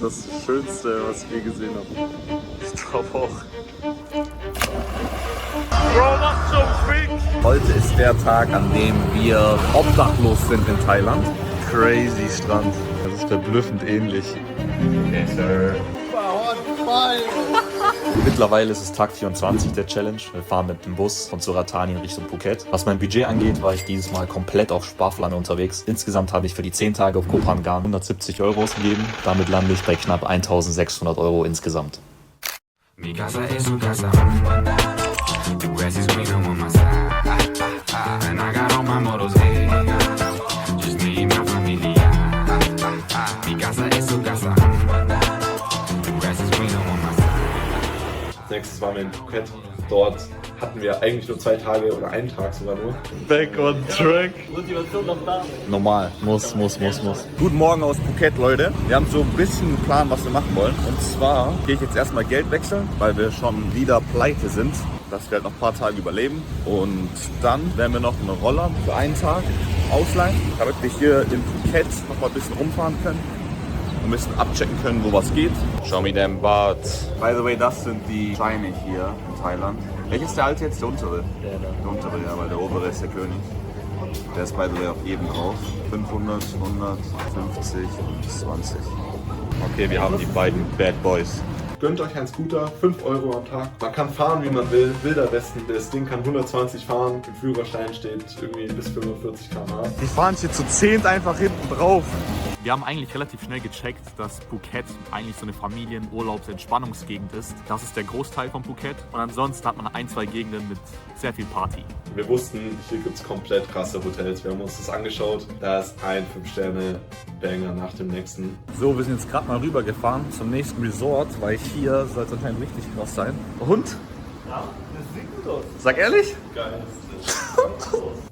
Das Schönste, was ich je gesehen habe. Ich glaube auch. Bro, was zum Fick? Heute ist der Tag, an dem wir obdachlos sind in Thailand. Crazy Strand. Das ist verblüffend ähnlich. Okay, Sir. Mittlerweile ist es Tag 24 der Challenge. Wir fahren mit dem Bus von Suratani in Richtung Phuket. Was mein Budget angeht, war ich dieses Mal komplett auf Sparflamme unterwegs. Insgesamt habe ich für die 10 Tage auf Koh Phangan 170 € ausgegeben. Damit lande ich bei knapp 1.600 € insgesamt. Mi casa es su casa. The grass is greener on my side. And I got all my models here. Just me and my familia. Mi casa es su casa. The grass is greener on my side. Als nächstes waren wir in Phuket. Dort hatten wir eigentlich nur 2 Tage oder einen Tag sogar nur. Back on track. Normal. Muss. Guten Morgen aus Phuket, Leute. Wir haben so ein bisschen einen Plan, was wir machen wollen. Und zwar gehe ich jetzt erstmal Geld wechseln, weil wir schon wieder pleite sind. Dass wir halt noch ein paar Tage überleben. Und dann werden wir noch einen Roller für einen Tag ausleihen, damit wir hier in Phuket noch mal ein bisschen rumfahren können. Ein bisschen abchecken können, wo was geht. Show me them Bart. By the way, das sind die Scheine hier in Thailand. Welches ist der alte jetzt? Der untere? Der untere, ja, weil der obere ist der König. Der ist by the way auf jedem drauf. 500, 100, 50 und 20. Okay, wir haben die beiden Bad Boys. Gönnt euch einen Scooter, 5 € am Tag. Man kann fahren, wie man will. Wilder Westen, das Ding kann 120 fahren. Im Führerschein steht irgendwie bis 45 km/h. Die fahren hier zu 10 einfach hinten drauf. Wir haben eigentlich relativ schnell gecheckt, dass Phuket eigentlich so eine Familien-Urlaubs-Entspannungsgegend ist. Das ist der Großteil von Phuket. Und ansonsten hat man 1, 2 Gegenden mit sehr viel Party. Wir wussten, hier gibt es komplett krasse Hotels. Wir haben uns das angeschaut. Da ist ein 5-Sterne-Banger nach dem nächsten. So, wir sind jetzt gerade mal rübergefahren zum nächsten Resort, weil hier soll es anscheinend richtig krass sein. Und? Ja, das sieht gut aus. Sag ehrlich? Geil.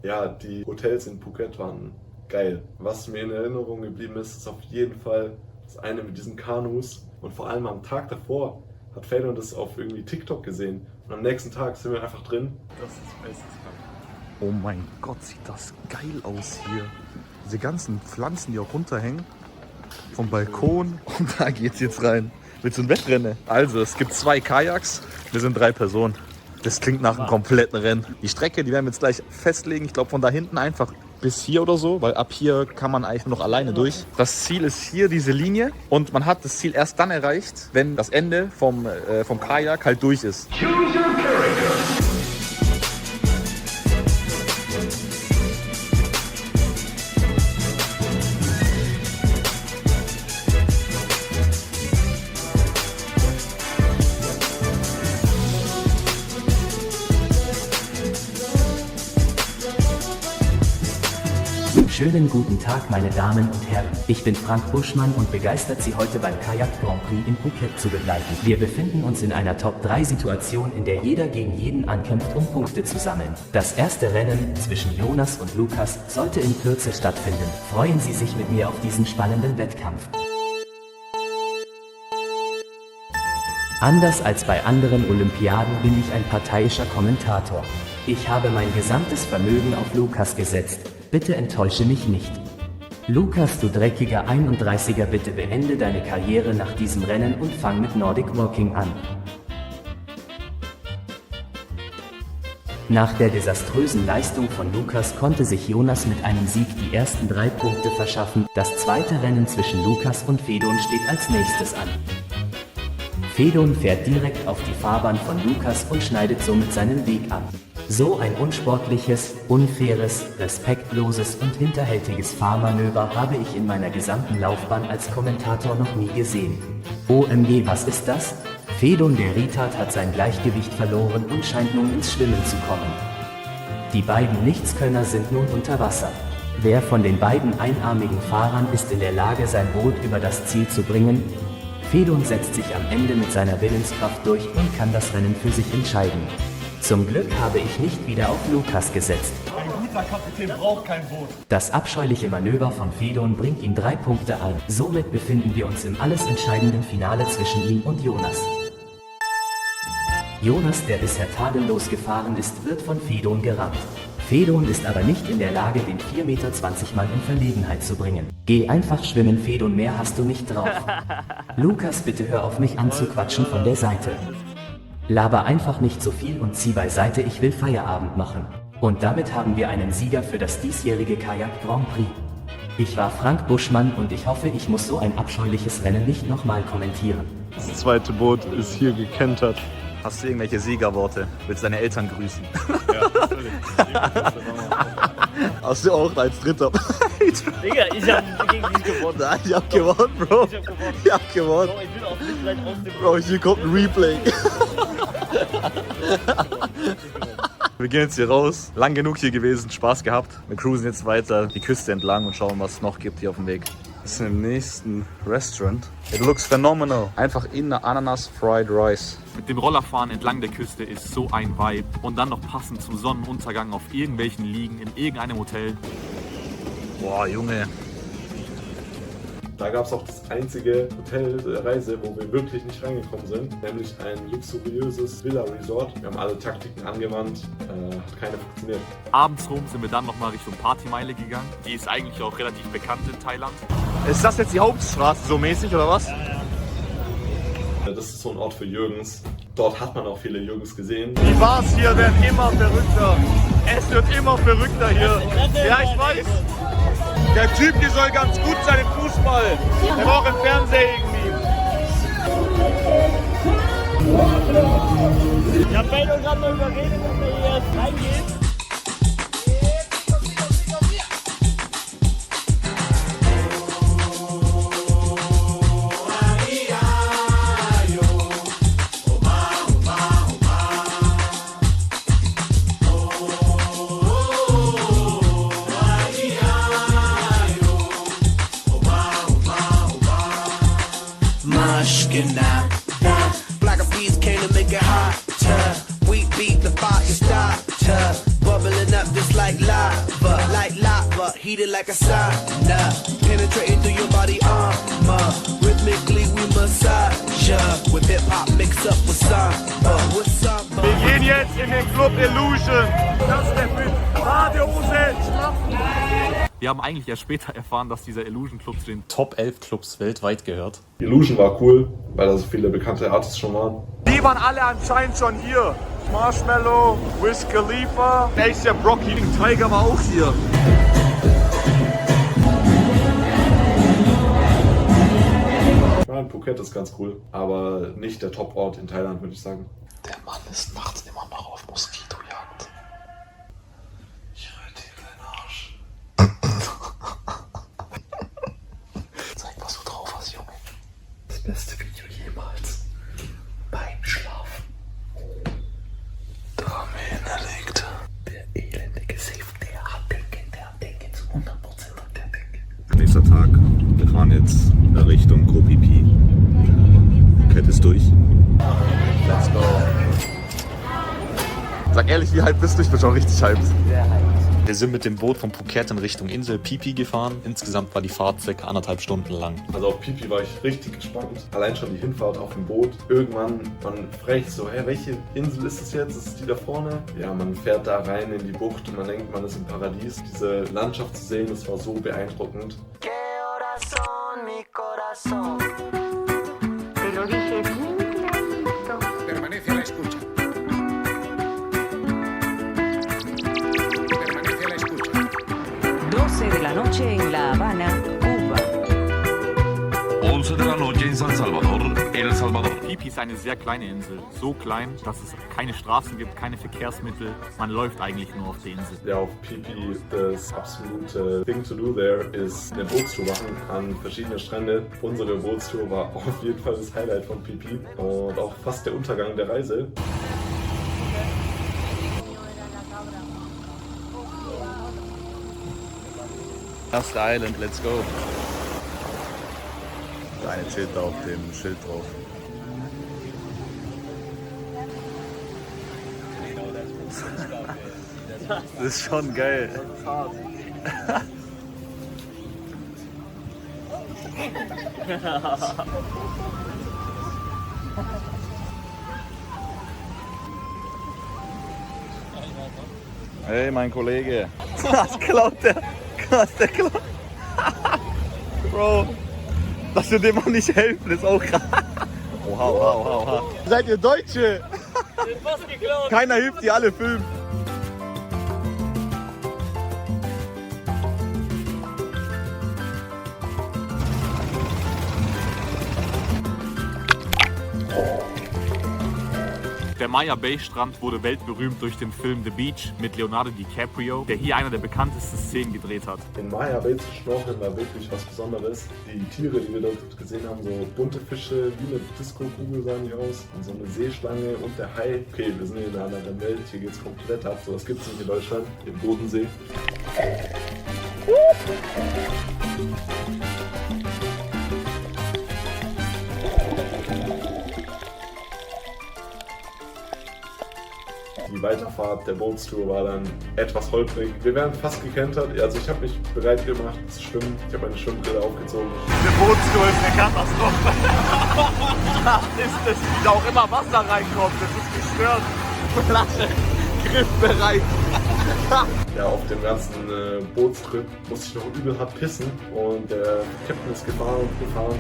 Ja, die Hotels in Phuket waren geil. Was mir in Erinnerung geblieben ist, ist auf jeden Fall das eine mit diesen Kanus. Und vor allem am Tag davor hat Fedon das auf irgendwie TikTok gesehen. Und am nächsten Tag sind wir einfach drin. Das ist meistens krank. Oh mein Gott, sieht das geil aus hier. Diese ganzen Pflanzen, die auch runterhängen. Vom Balkon. Und da geht's jetzt rein. Willst du ein Wettrennen? Also, es gibt 2 Kajaks. Wir sind 3 Personen. Das klingt nach einem kompletten Rennen. Die Strecke, die werden wir jetzt gleich festlegen. Ich glaube, von da hinten einfach bis hier oder so, weil ab hier kann man eigentlich nur noch alleine durch. Das Ziel ist hier, diese Linie. Und man hat das Ziel erst dann erreicht, wenn das Ende vom Kajak halt durch ist. Schönen guten Tag, meine Damen und Herren. Ich bin Frank Buschmann und begeistert Sie heute beim Kajak Grand Prix in Phuket zu begleiten. Wir befinden uns in einer Top-3-Situation, in der jeder gegen jeden ankämpft, um Punkte zu sammeln. Das erste Rennen zwischen Jonas und Lukas sollte in Kürze stattfinden. Freuen Sie sich mit mir auf diesen spannenden Wettkampf. Anders als bei anderen Olympiaden bin ich ein parteiischer Kommentator. Ich habe mein gesamtes Vermögen auf Lukas gesetzt. Bitte enttäusche mich nicht. Lukas, du dreckiger 31er, bitte beende deine Karriere nach diesem Rennen und fang mit Nordic Walking an. Nach der desaströsen Leistung von Lukas konnte sich Jonas mit einem Sieg die ersten 3 Punkte verschaffen. Das zweite Rennen zwischen Lukas und Fedon steht als nächstes an. Fedon fährt direkt auf die Fahrbahn von Lukas und schneidet somit seinen Weg ab. So ein unsportliches, unfaires, respektloses und hinterhältiges Fahrmanöver habe ich in meiner gesamten Laufbahn als Kommentator noch nie gesehen. OMG, was ist das? Fedon der Retard hat sein Gleichgewicht verloren und scheint nun ins Schwimmen zu kommen. Die beiden Nichtskönner sind nun unter Wasser. Wer von den beiden einarmigen Fahrern ist in der Lage, sein Boot über das Ziel zu bringen? Fedon setzt sich am Ende mit seiner Willenskraft durch und kann das Rennen für sich entscheiden. Zum Glück habe ich nicht wieder auf Lukas gesetzt. Ein guter Kapitän braucht kein Boot. Das abscheuliche Manöver von Fedon bringt ihm 3 Punkte ein. Somit befinden wir uns im alles entscheidenden Finale zwischen ihm und Jonas. Jonas, der bisher tadellos gefahren ist, wird von Fedon gerammt. Fedon ist aber nicht in der Lage, den 4,20 Meter Mann in Verlegenheit zu bringen. Geh einfach schwimmen, Fedon, mehr hast du nicht drauf. Lukas, bitte hör auf, mich anzuquatschen von der Seite. Laber einfach nicht so viel und zieh beiseite, ich will Feierabend machen. Und damit haben wir einen Sieger für das diesjährige Kajak Grand Prix. Ich war Frank Buschmann und ich hoffe, ich muss so ein abscheuliches Rennen nicht nochmal kommentieren. Das zweite Boot ist hier gekentert. Hast du irgendwelche Siegerworte? Willst du deine Eltern grüßen? Ja, natürlich. Hast du auch als Dritter? Digga, ich hab gegen dich gewonnen. Nein, ich hab gewonnen, Bro. Ich hab gewonnen. Ich hab gewonnen. Bro, ich bin auch nicht gleich aus dem Bro, hier kommt ein Replay. Wir gehen jetzt hier raus. Lang genug hier gewesen, Spaß gehabt. Wir cruisen jetzt weiter die Küste entlang und schauen, was es noch gibt hier auf dem Weg. Wir sind im nächsten Restaurant. It looks phenomenal. Einfach in eine Ananas Fried Rice. Mit dem Rollerfahren entlang der Küste ist so ein Vibe. Und dann noch passend zum Sonnenuntergang auf irgendwelchen Liegen in irgendeinem Hotel. Boah, Junge. Da gab es auch das einzige Hotel der Reise, wo wir wirklich nicht reingekommen sind, nämlich ein luxuriöses Villa-Resort. Wir haben alle Taktiken angewandt, hat keine funktioniert. Abends rum sind wir dann nochmal Richtung Partymeile gegangen. Die ist eigentlich auch relativ bekannt in Thailand. Ist das jetzt die Hauptstraße so mäßig oder was? Das ist so ein Ort für Jürgens. Dort hat man auch viele Jürgens gesehen. Die Bars hier werden immer verrückter. Es wird immer verrückter hier. Ja, ich weiß. Der Typ hier soll ganz gut sein im Fußball. Der war auch im Fernsehen irgendwie. Ich hab Bello gerade mal überredet, dass wir hier jetzt reingehen. Black of peas came to make it hotter. We beat the fire starter. Bubbling up just like lava, heated like a sauna. Penetrating through your body armor. Rhythmically we massage ya. With hip hop mixed up with samba. Wir gehen jetzt in den Club Illusion. Das ist der Film. Badehose, Wir haben eigentlich erst später erfahren, dass dieser Illusion Club zu den Top 11 Clubs weltweit gehört. Illusion war cool, weil da so viele bekannte Artists schon waren. Die waren alle anscheinend schon hier. Marshmallow, Wiz Khalifa, A$AP Rocky, Tiger war auch hier. Ich meine, Phuket ist ganz cool, aber nicht der Top-Ort in Thailand, würde ich sagen. Der Mann ist nachts immer noch auf Moskitojagd. Ich rette dir deinen Arsch. Zeig, was du drauf hast, Junge. Das beste Video jemals. Beim Schlafen. Dominik. Der elendige Safe, der hat Denke zu 100% hat der Denke. Nächster Tag. Wir fahren jetzt Richtung Koh Phi Phi. Phuket ist durch. Let's go. Sag ehrlich, wie hyped bist du? Ich bin schon richtig hyped. Sehr hyped. Wir sind mit dem Boot von Phuket in Richtung Insel Phi Phi gefahren. Insgesamt war die Fahrt ca. 1,5 Stunden lang. Also auf Phi Phi war ich richtig gespannt. Allein schon die Hinfahrt auf dem Boot. Irgendwann, man fragt so, hey, welche Insel ist es jetzt? Ist es die da vorne? Ja, man fährt da rein in die Bucht und man denkt, man ist im Paradies. Diese Landschaft zu sehen, das war so beeindruckend. Permanece a la escucha. Permanece a la escucha. 12 de la noche en La Habana, Cuba. 11 de la noche in San Salvador, El Salvador. Phi Phi ist eine sehr kleine Insel. So klein, dass es keine Straßen gibt, keine Verkehrsmittel. Man läuft eigentlich nur auf der Insel. Ja, auf Phi Phi das absolute Thing to do there ist eine Bootstour machen an verschiedene Strände. Unsere Bootstour war auf jeden Fall das Highlight von Phi Phi und auch fast der Untergang der Reise. Last Island, let's go. Der eine chillt da auf dem Schild drauf. Das ist schon geil. Hey, mein Kollege. Was klaut der? Was der klaut? Bro, dass wir dem auch nicht helfen, ist auch krass. Oha, oha, oha, oha. Seid ihr Deutsche? Was geklaut? Keiner hilft, die alle filmen. Der Maya Bay Strand wurde weltberühmt durch den Film The Beach mit Leonardo DiCaprio, der hier einer der bekanntesten Szenen gedreht hat. In Maya Bay zu schnorcheln war wirklich was Besonderes. Die Tiere, die wir dort gesehen haben, so bunte Fische, wie eine Disco-Kugel sahen die aus. Und so eine Seeschlange und der Hai. Okay, wir sind in einer anderen Welt, hier geht's komplett ab. So was gibt's nicht in Deutschland, im Bodensee. Die Weiterfahrt der Bootstour war dann etwas holprig. Wir werden fast gekentert. Also ich habe mich bereit gemacht zu schwimmen. Ich habe meine Schwimmbrille aufgezogen. Die Bootstour ist eine Katastrophe. Ist es, wie da auch immer Wasser reinkommt. Das ist gestört. Flasche, griffbereit. Ja, auf dem ganzen Bootstrip musste ich noch übel hart pissen. Und der Captain ist gefahren,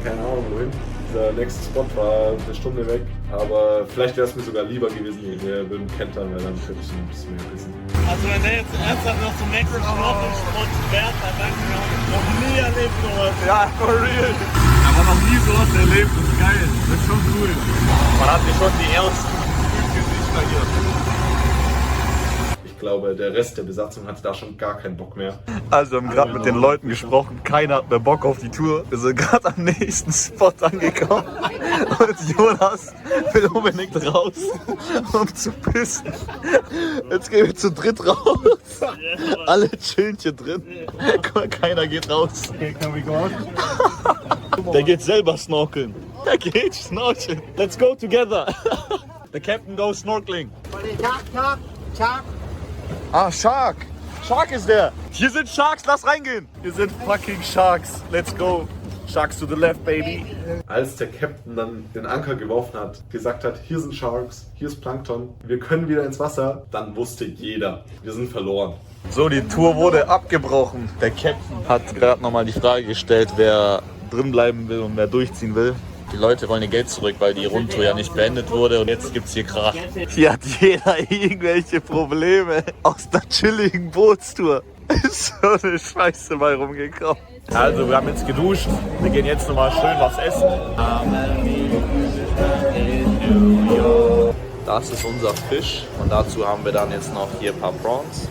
keine Ahnung wohin. Der nächste Spot war eine Stunde weg. Aber vielleicht wäre es mir sogar lieber gewesen, wir würden kentern, weil dann könnte ich ein bisschen mehr pissen. Also wenn der jetzt ernsthaft noch zum nächsten Schnorchelspot fährt, dann weiß ich noch nie erlebt sowas. Ja, for real. Aber noch nie sowas erlebt. Das ist geil. Das ist schon cool. Man hat hier schon die ersten Gesichter hier. Ich glaube, der Rest der Besatzung hatte da schon gar keinen Bock mehr. Also wir haben gerade mit den Leuten gesprochen, keiner hat mehr Bock auf die Tour. Wir sind gerade am nächsten Spot angekommen und Jonas will unbedingt raus, um zu pissen. Jetzt gehen wir zu dritt raus. Alle chillen hier drin. Guck mal, keiner geht raus. Okay, can we go? Der geht selber snorkeln. Der geht snorkeln. Let's go together. The captain goes snorkeling. Ah, Shark! Shark ist der! Hier sind Sharks, lass reingehen! Hier sind fucking Sharks. Let's go! Sharks to the left, baby! Als der Captain dann den Anker geworfen hat, gesagt hat, hier sind Sharks, hier ist Plankton, wir können wieder ins Wasser, dann wusste jeder, wir sind verloren. So, die Tour wurde abgebrochen. Der Captain hat gerade nochmal die Frage gestellt, wer drin bleiben will und wer durchziehen will. Die Leute wollen ihr Geld zurück, weil die Rundtour ja nicht beendet wurde und jetzt gibt's hier Krach. Hier hat jeder irgendwelche Probleme aus der chilligen Bootstour. Ist so eine Scheiße bei rumgekommen. Also wir haben jetzt geduscht, wir gehen jetzt nochmal schön was essen. Das ist unser Fisch und dazu haben wir dann jetzt noch hier ein paar Prawns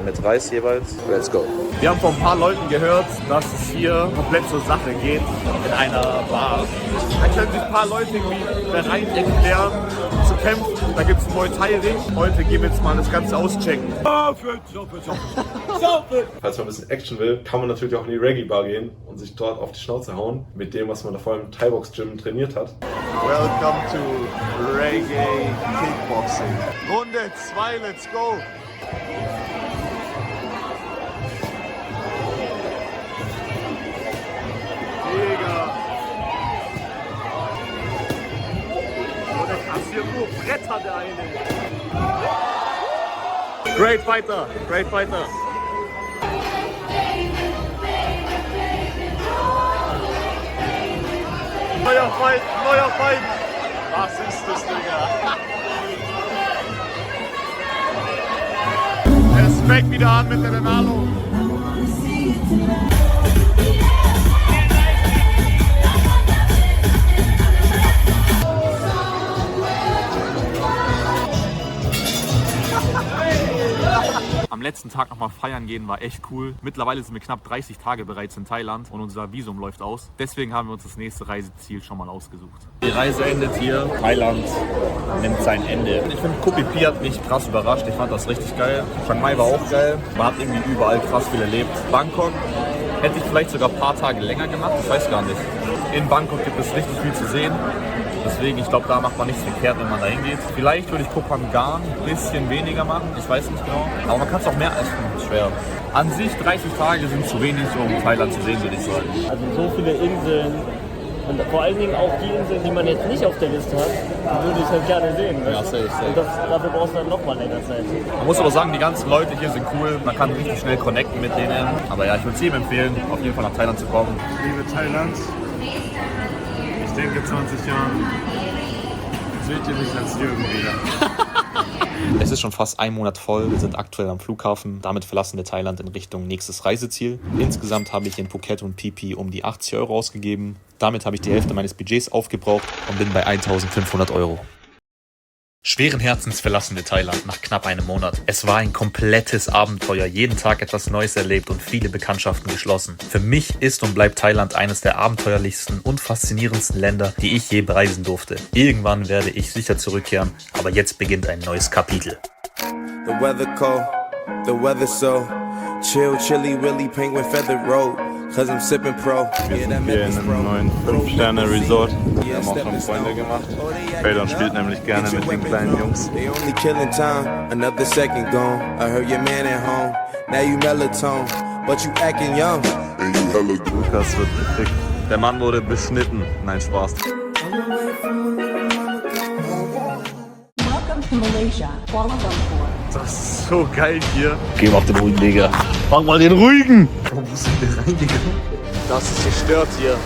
mit Reis jeweils. Let's go. Wir haben von ein paar Leuten gehört, dass es hier komplett zur Sache geht in einer Bar. Da können sich ein paar Leute irgendwie bereit erklären zu kämpfen. Da gibt es einen Muay Thai-Ring. Heute gehen wir jetzt mal das Ganze auschecken. Falls man ein bisschen Action will, kann man natürlich auch in die Reggae-Bar gehen und sich dort auf die Schnauze hauen mit dem, was man da vorher im Thai-Box-Gym trainiert hat. Welcome to Reggae Kickboxing. Runde 2, let's go! Digga! Oh, der kassiert nur Bretter, der eine! Great fighter! Great fighter! Neuer Fight! Neuer Fight! Was ist das, Digga? Es fängt wieder an mit der Renalo. Am letzten Tag nochmal feiern gehen war echt cool. Mittlerweile sind wir knapp 30 Tage bereits in Thailand und unser Visum läuft aus. Deswegen haben wir uns das nächste Reiseziel schon mal ausgesucht. Die Reise endet hier. Thailand nimmt sein Ende. Ich finde, Koh Phi Phi hat mich krass überrascht. Ich fand das richtig geil. Chiang Mai war auch geil. Man hat irgendwie überall krass viel erlebt. Bangkok hätte ich vielleicht sogar ein paar Tage länger gemacht. Ich weiß gar nicht. In Bangkok gibt es richtig viel zu sehen. Deswegen, ich glaube, da macht man nichts verkehrt, wenn man da hingeht. Vielleicht würde ich Koh Phangan ein bisschen weniger machen, ich weiß nicht genau. Aber man kann es auch mehr essen, schwer. An sich 30 Tage sind zu wenig, um Thailand zu sehen, würde ich sagen. Also so viele Inseln Und vor allen Dingen auch die Inseln, die man jetzt nicht auf der Liste hat, die würde ich halt gerne sehen. Ja, safe. Und dafür brauchst du dann nochmal länger Zeit. Man muss aber sagen, die ganzen Leute hier sind cool. Man kann richtig schnell connecten mit denen. Aber ja, ich würde es jedem empfehlen, auf jeden Fall nach Thailand zu kommen. Liebe Thailand, ich denke 20 Jahren seht ihr mich als Jürgen wieder. Es ist schon fast ein Monat voll. Wir sind aktuell am Flughafen. Damit verlassen wir Thailand in Richtung nächstes Reiseziel. Insgesamt habe ich in Phuket und Phi Phi um die 80 € ausgegeben. Damit habe ich die Hälfte meines Budgets aufgebraucht und bin bei 1.500 €. Schweren Herzens verlassen wir Thailand nach knapp einem Monat. Es war ein komplettes Abenteuer, jeden Tag etwas Neues erlebt und viele Bekanntschaften geschlossen. Für mich ist und bleibt Thailand eines der abenteuerlichsten und faszinierendsten Länder, die ich je bereisen durfte. Irgendwann werde ich sicher zurückkehren, aber jetzt beginnt ein neues Kapitel. The weather cold, the weather so chill, chilly, Willy, Penguin Feather Road. Cause I'm sipping pro. Wir sind hier in einem neuen 5-Sterne-Resort. Wir haben auch schon Freunde gemacht. Fedon spielt nämlich gerne mit den kleinen Jungs. They only killing time, another second gone. I heard your man at home, now you melatonin, but you acting young. Lukas wird gefickt. Der Mann wurde beschnitten. Nein, Spaß. Welcome to Malaysia, Kuala Lumpur. Das ist so geil hier. Geh mal auf den ruhigen, Digga. Mach mal den ruhigen. Das ist gestört hier.